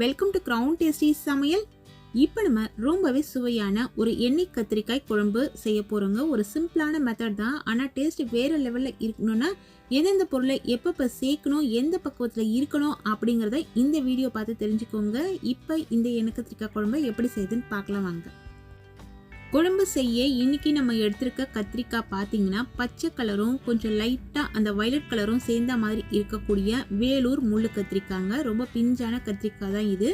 Welcome to crown tasty சமையல். இப்போ நம்ம ரொம்பவே சுவையான ஒரு எண்ணெய் கத்திரிக்காய் குழம்பு செய்ய போகிறோங்க. ஒரு சிம்பிளான மெத்தட் தான், ஆனால் டேஸ்ட் வேறு லெவலில் இருக்கணும்னா எந்தெந்த பொருளை எப்பப்போ சேர்க்கணும், எந்த பக்குவத்தில் இருக்கணும் அப்படிங்கிறத இந்த வீடியோ பார்த்து தெரிஞ்சுக்கோங்க. இப்போ இந்த எண்ணெய் கத்திரிக்காய் குழம்பு எப்படி செய்யுதுன்னு பார்க்கலாம் வாங்க. குழம்பு செய்ய இன்னைக்கு நம்ம எடுத்திருக்க கத்திரிக்காய் பார்த்தீங்கன்னா பச்சை கலரும் கொஞ்சம் லைட்டாக அந்த வயலட் கலரும் சேர்ந்த மாதிரி இருக்கக்கூடிய வேலூர் முள்ளு கத்திரிக்காய்ங்க. ரொம்ப பிஞ்சான கத்திரிக்காய் தான் இது.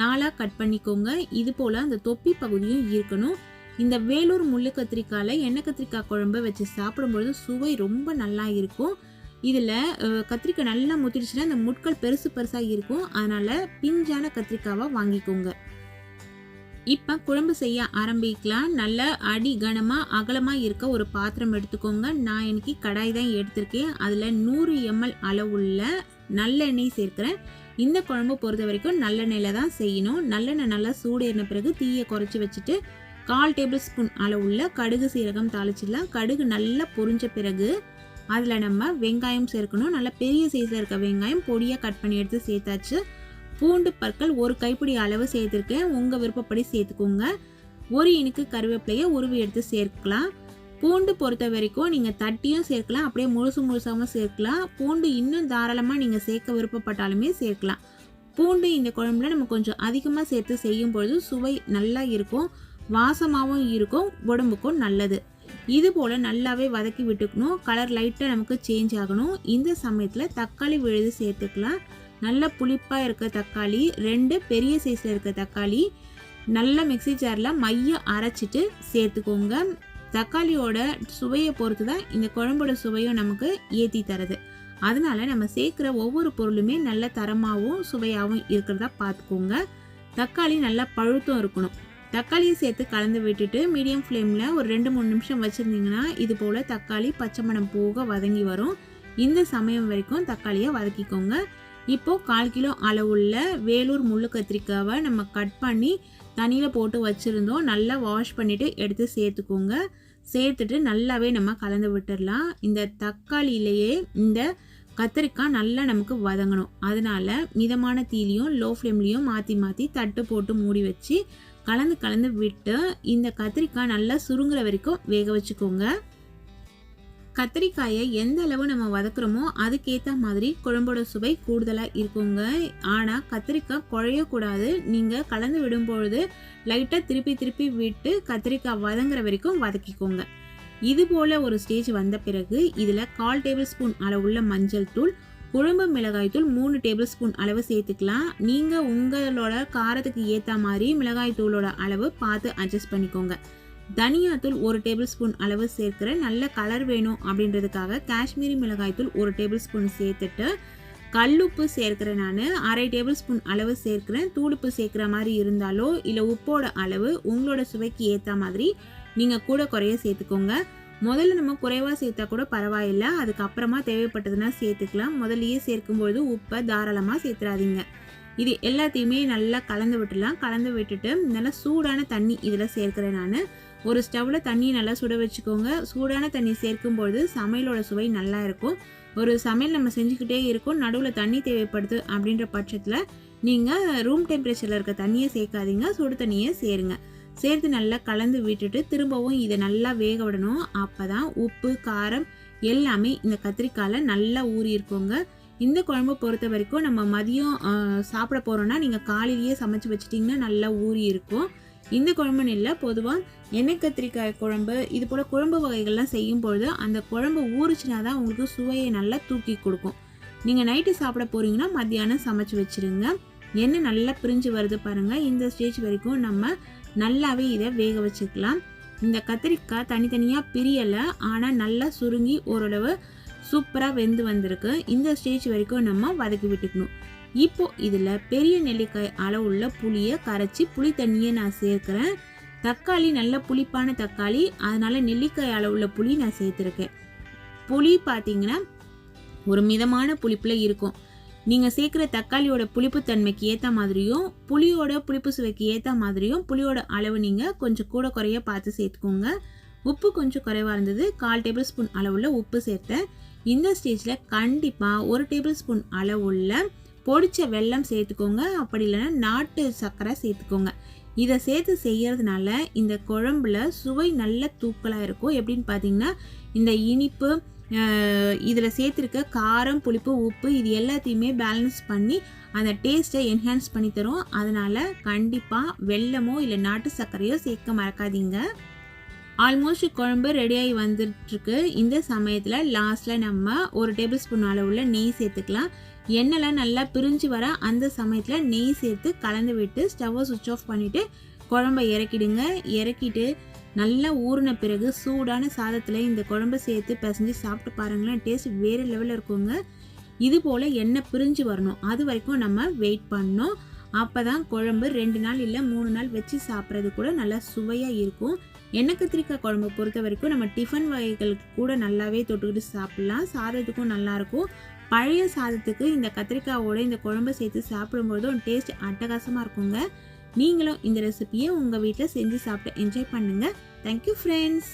நாளாக கட் பண்ணிக்கோங்க. இது போல் அந்த தொப்பி பகுதியும் இருக்கணும். இந்த வேலூர் முள்ளு கத்திரிக்காயில் எண்ணெய் கத்திரிக்காய் குழம்பு வச்சு சாப்பிடும்பொழுது சுவை ரொம்ப நல்லா இருக்கும். இதில் கத்திரிக்காய் நல்லா முத்திடுச்சுன்னா அந்த முட்கள் பெருசு பெருசாக இருக்கும். அதனால் பிஞ்சான கத்திரிக்காவாக வாங்கிக்கோங்க. இப்போ குழம்பு செய்ய ஆரம்பிக்கலாம். நல்ல அடி கனமாக அகலமாக இருக்க ஒரு பாத்திரம் எடுத்துக்கோங்க. நான் இன்னைக்கு கடாய் தான் எடுத்திருக்கேன். அதில் 100 ml அளவுள்ள நல்லெண்ணெய் சேர்க்கிறேன். இந்த குழம்பு பொறுத்த வரைக்கும் நல்லெண்ணெயில் தான் செய்யணும். நல்லெண்ணெய் நல்லா சூடேறின பிறகு தீயை குறைச்சி வச்சுட்டு 1/4 டேபிள் ஸ்பூன் அளவுள்ள கடுகு சீரகம் தாளிச்சிடலாம். கடுகு நல்லா பொரிஞ்ச பிறகு அதில் நம்ம வெங்காயம் சேர்க்கணும். நல்லா பெரிய சைஸில் இருக்க வெங்காயம் பொடியாக கட் பண்ணி எடுத்து சேர்த்தாச்சு. பூண்டு பற்கள் ஒரு கைப்பிடி அளவு சேர்த்துருக்கேன். உங்கள் விருப்பப்படி சேர்த்துக்கோங்க. ஒரு இனுக்கு கருவேப்பிலையை உருவி எடுத்து சேர்க்கலாம். பூண்டு பொறுத்த வரைக்கும் நீங்கள் தட்டியும் சேர்க்கலாம், அப்படியே முழுசாகவும் சேர்க்கலாம். பூண்டு இன்னும் தாராளமாக நீங்கள் சேர்க்க விருப்பப்பட்டாலுமே சேர்க்கலாம். பூண்டு இந்த குழம்புல நம்ம கொஞ்சம் அதிகமாக சேர்த்து செய்யும் பொழுது சுவை நல்லா இருக்கும், வாசமாகவும் இருக்கும், உடம்புக்கும் நல்லது. இது போல் நல்லாவே வதக்கி விட்டுக்கணும். கலர் லைட்டாக நமக்கு சேஞ்ச் ஆகணும். இந்த சமயத்தில் தக்காளி விழுது சேர்த்துக்கலாம். நல்ல புளிப்பாக இருக்க தக்காளி 2 பெரிய சைஸில் இருக்க தக்காளி நல்லா மிக்ஸி ஜாரில் மைய அரைச்சிட்டு சேர்த்துக்கோங்க. தக்காளியோட சுவையை பொறுத்து தான் இந்த குழம்போட சுவையும் நமக்கு ஏற்றி தருது. அதனால நம்ம சேர்க்குற ஒவ்வொரு பொருளுமே நல்ல தரமாகவும் சுவையாகவும் இருக்கிறதா பார்த்துக்கோங்க. தக்காளி நல்லா பழுத்தும் இருக்கணும். தக்காளியை சேர்த்து கலந்து விட்டுட்டு மீடியம் ஃப்ளேமில் ஒரு 2-3 நிமிஷம் வச்சுருந்தீங்கன்னா இது போல் தக்காளி பச்சை மணம் போக வதங்கி வரும். இந்த சமயம் வரைக்கும் தக்காளியை வதக்கிக்கோங்க. இப்போது 1/4 கிலோ அளவுள்ள வேலூர் முள்ளு கத்திரிக்காவை நம்ம கட் பண்ணி தண்ணியில் போட்டு வச்சுருந்தோம். நல்லா வாஷ் பண்ணிவிட்டு எடுத்து சேர்த்துக்கோங்க. சேர்த்துட்டு நல்லாவே நம்ம கலந்து விட்டுடலாம். இந்த தக்காளியிலேயே இந்த கத்திரிக்காய் நல்லா நமக்கு வதங்கணும். அதனால் மிதமான தீலையும் லோ ஃப்ளேம்லேயும் மாற்றி மாற்றி தட்டு போட்டு மூடி வச்சு கலந்து விட்டு இந்த கத்திரிக்காய் நல்லா சுருங்குற வரைக்கும் வேக வச்சுக்கோங்க. கத்திரிக்காயை எந்த அளவு நம்ம வதக்குறோமோ அதுக்கேற்ற மாதிரி குழம்போட சுவை கூடுதலாக இருக்குங்க. ஆனால் கத்திரிக்காய் குழையக்கூடாது. நீங்கள் கலந்து விடும்பொழுது லைட்டாக திருப்பி விட்டு கத்திரிக்காய் வதங்குற வரைக்கும் வதக்கிக்கோங்க. இது போல் ஒரு ஸ்டேஜ் வந்த பிறகு இதில் 1/4 டேபிள் ஸ்பூன் அளவுள்ள மஞ்சள் தூள், குழம்பு மிளகாய் தூள் 3 டேபிள் ஸ்பூன் அளவு சேர்த்துக்கலாம். நீங்கள் உங்களோட காரத்துக்கு ஏற்ற மாதிரி மிளகாய் தூளோட அளவு பார்த்து அட்ஜஸ்ட் பண்ணிக்கோங்க. தனியாத்தூள் 1 டேபிள் ஸ்பூன் அளவு சேர்க்கிறேன். நல்ல கலர் வேணும் அப்படின்றதுக்காக காஷ்மீரி மிளகாய் தூள் 1 டேபிள் ஸ்பூன் சேர்த்துட்டு கல்லுப்பு சேர்க்கிறேன். நான் 1/2 டேபிள் ஸ்பூன் அளவு சேர்க்கிறேன். தூளுப்பு சேர்க்குற மாதிரி இருந்தாலோ இல்லை உப்போட அளவு உங்களோட சுவைக்கு ஏற்ற மாதிரி நீங்கள் கூட குறைய சேர்த்துக்கோங்க. முதல்ல நம்ம குறைவாக சேர்த்தா கூட பரவாயில்லை, அதுக்கப்புறமா தேவைப்பட்டதுன்னா சேர்த்துக்கலாம். முதல்லையே சேர்க்கும்பொழுது உப்பை தாராளமாக சேர்த்துறாதீங்க. இது எல்லாத்தையுமே நல்லா கலந்து விட்டுடலாம். கலந்து விட்டுட்டு நல்லா சூடான தண்ணி இதில் சேர்க்கிறேன். நான் ஒரு ஸ்டவ்வில் தண்ணி நல்லா சுட வச்சுக்கோங்க. சூடான தண்ணி சேர்க்கும்பொழுது சமையலோட சுவை நல்லா இருக்கும். ஒரு சமையல் நம்ம செஞ்சுக்கிட்டே இருக்கோம், நடுவில் தண்ணி தேவைப்படுது அப்படின்ற பட்சத்தில் நீங்கள் ரூம் டெம்பரேச்சரில் இருக்க தண்ணியை சேர்க்காதீங்க, சுடு தண்ணியை சேருங்க. சேர்த்து நல்லா கலந்து விட்டுட்டு திரும்பவும் இதை நல்லா வேக விடணும். அப்போ தான் உப்பு காரம் எல்லாமே இந்த கத்திரிக்காயில் நல்லா ஊறி இருக்குங்க. இந்த குழம்பு பொறுத்த வரைக்கும் நம்ம மதியம் சாப்பிட போகிறோன்னா நீங்கள் காலையிலேயே சமைச்சு வச்சிட்டிங்கன்னா நல்லா ஊறி இருக்கும். இந்த குழம்புன்னு இல்லை, பொதுவாக எண்ணெய் கத்திரிக்காய் குழம்பு இது போல் குழம்பு வகைகள்லாம் செய்யும் பொழுது அந்த குழம்பு ஊறிச்சுனா தான் உங்களுக்கு சுவையை நல்லா தூக்கி கொடுக்கும். நீங்கள் நைட்டு சாப்பிட போகிறீங்கன்னா மத்தியானம் சமைச்சு வச்சுருங்க. எண்ணெய் நல்லா பிரிஞ்சு வருது பாருங்கள். இந்த ஸ்டேஜ் வரைக்கும் நம்ம நல்லாவே இதை வேக வச்சுக்கலாம். இந்த கத்திரிக்காய் தனித்தனியாக பிரியலை, ஆனால் நல்லா சுருங்கி ஓரளவு சூப்பராக வெந்து வந்திருக்கு. இந்த ஸ்டேஜ் வரைக்கும் நம்ம வதக்கி விட்டுக்கணும். இப்போது இதில் பெரிய நெல்லிக்காய் அளவுள்ள புளியை கரைச்சி புளி தண்ணியை நான் சேர்க்குறேன். தக்காளி நல்ல புளிப்பான தக்காளி, அதனால் நெல்லிக்காய் அளவுள்ள புளி நான் சேர்த்துருக்கேன். புளி பார்த்தீங்கன்னா ஒரு மிதமான புளிப்பில் இருக்கும். நீங்கள் சேர்க்குற தக்காளியோட புளிப்பு தன்மைக்கு ஏற்ற மாதிரியும் புளியோட புளிப்பு சுவைக்கு ஏற்ற மாதிரியும் புளியோட அளவு நீங்கள் கொஞ்சம் கூட குறைய பார்த்து சேர்த்துக்கோங்க. உப்பு கொஞ்சம் குறைவாக இருந்தது, 1/4 டேபிள் ஸ்பூன் அளவுள்ள உப்பு சேர்த்தேன். இந்த ஸ்டேஜில் கண்டிப்பாக 1 டேபிள் ஸ்பூன் அளவுள்ள பொடிச்ச வெல்லம் சேர்த்துக்கோங்க, அப்படி இல்லைன்னா நாட்டு சர்க்கரை சேர்த்துக்கோங்க. இதை சேர்த்து செய்யறதுனால இந்த குழம்புல சுவை நல்ல தூக்கலாக இருக்கும். எப்படின்னு பார்த்தீங்கன்னா, இந்த இனிப்பு, இதில் சேர்த்துருக்க காரம், புளிப்பு, உப்பு இது எல்லாத்தையுமே பேலன்ஸ் பண்ணி அந்த டேஸ்ட்டை என்ஹான்ஸ் பண்ணி தரும். அதனால் கண்டிப்பாக வெல்லமோ இல்லை நாட்டு சர்க்கரையோ சேர்க்க மறக்காதீங்க. ஆல்மோஸ்ட் குழம்பு ரெடியாகி வந்துட்டுருக்கு. இந்த சமயத்தில் லாஸ்ட்டில் நம்ம 1 டேபிள் ஸ்பூன் அளவுள்ள நெய் சேர்த்துக்கலாம். எண்ணெய்லாம் நல்லா பிரிஞ்சு வர அந்த சமயத்தில் நெய் சேர்த்து கலந்து விட்டு ஸ்டவ்வை சுவிட்ச் ஆஃப் பண்ணிவிட்டு குழம்பை இறக்கிடுங்க. இறக்கிட்டு நல்லா ஊறின பிறகு சூடான சாதத்தில் இந்த குழம்பை சேர்த்து பிசைஞ்சு சாப்பிட்டு பாருங்களேன். டேஸ்ட் வேறு லெவலில் இருக்குங்க. இது போல் எண்ணெய் பிரிஞ்சு வரணும், அது வரைக்கும் நம்ம வெயிட் பண்ணணும். அப்போ தான் குழம்பு 2 நாள் இல்லை 3 நாள் வச்சு சாப்பிட்றது கூட நல்லா சுவையாக இருக்கும். எண்ணெய் கத்திரிக்காய் குழம்பு பொறுத்த வரைக்கும் நம்ம டிஃபன் வகைகளுக்கு கூட நல்லாவே தொட்டுக்கிட்டு சாப்பிட்லாம். சாதத்துக்கும் நல்லாயிருக்கும். பழைய சாதத்துக்கு இந்த கத்திரிக்காயோட இந்த குழம்பை சேர்த்து சாப்பிடும்போதும் டேஸ்ட் அட்டகாசமாக இருக்குங்க. நீங்களும் இந்த ரெசிபியை உங்கள் வீட்டில் செஞ்சு சாப்பிட்டு என்ஜாய் பண்ணுங்கள். Thank you friends.